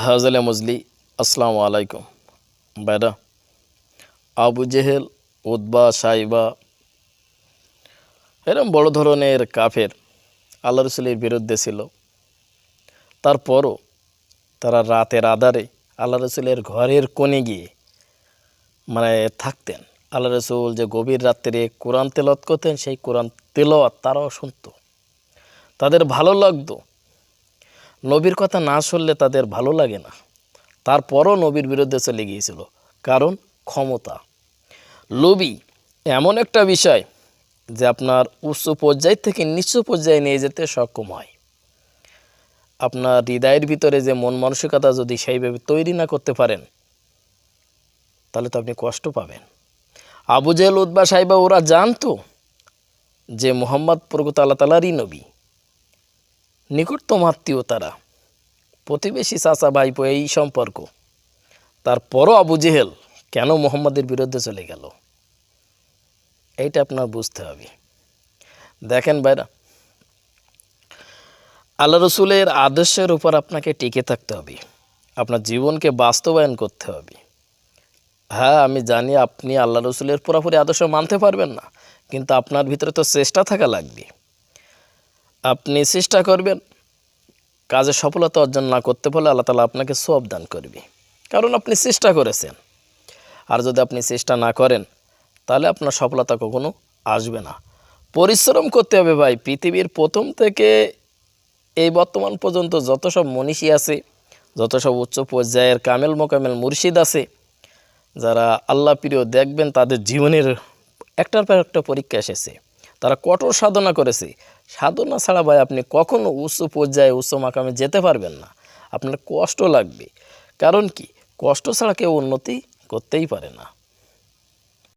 হাজলে মজলি আসসালামু আলাইকুম। বাইরা আবু জেহেল, উতবা, সাইবা এরম বড় ধরনের কাফের আল্লাহ রসুলের বিরুদ্ধে ছিল। তারপরও তারা রাতের আধারে আল্লাহ রসুলের ঘরের কোণে গিয়ে থাকতেন। আল্লাহ রসুল যে গভীর রাত্রে কোরআন তেলাওয়াত করতেন, সেই কোরআন তেলাওয়াত তারাও শুনত, তাদের ভালো লাগতো। নবীর কথা না শুনলে তাদের ভালো লাগে না, তারপরও নবীর বিরুদ্ধে চলে গিয়েছিল। কারণ ক্ষমতা, লোভী এমন একটা বিষয় যে আপনার উচ্চ পর্যায় থেকে নিচ্চ পর্যায়ে নিয়ে যেতে সক্ষম হয়। আপনার হৃদয়ের ভিতরে যে মন মানসিকতা যদি সেইভাবে তৈরি না করতে পারেন, তাহলে তো আপনি কষ্ট পাবেন। আবু জেহেল, উতবা, সাইবা ওরা জানতো যে মুহাম্মদ প্রকৃত আল্লাহ তাআলারই নবী, নিকটতম আত্মীয়, তারা প্রতিবেশী, চাচা, ভাইপো এই সম্পর্ক। তারপরও আবু জেহেল কেন মুহাম্মদের বিরুদ্ধে চলে গেল, এইটা আপনার বুঝতে হবে। দেখেন ভাইরা, আল্লাহ রসুলের আদর্শের উপর আপনাকে টিকে থাকতে হবে, আপনার জীবনকে বাস্তবায়ন করতে হবে। হ্যাঁ, আমি জানি আপনি আল্লাহ রসুলের পুরোপুরি আদর্শ মানতে পারবেন না, কিন্তু আপনার ভিতরে তো চেষ্টা থাকা লাগবে। আপনি চেষ্টা করবেন, কাজে সফলতা অর্জন না করতে পারলে আল্লাহ তাআলা আপনাকে সওয়াব দান করবে, কারণ আপনি চেষ্টা করেছেন। আর যদি আপনি চেষ্টা না করেন, তাহলে আপনার সফলতা কখনো আসবে না। পরিশ্রম করতে হবে ভাই। পৃথিবীর প্রথম থেকে এই বর্তমান পর্যন্ত যত সব মনীষী আছে, যত সব উচ্চ পর্যায়ের কামেল মোকামেল মুর্শিদ আছে, যারা আল্লাহ প্রিয়, দেখবেন তাদের জীবনের একটার পর একটা পরীক্ষা এসেছে। তারা কঠোর সাধনা করেছে। সাধনা ছাড়া ভাই আপনি কখনো উচ্চ পর্যায়ে, উচ্চ মাকামে যেতে পারবেন না। আপনার কষ্ট লাগবে। কারণ কি, কষ্ট ছাড়া কেউ উন্নতি করতেই পারে না।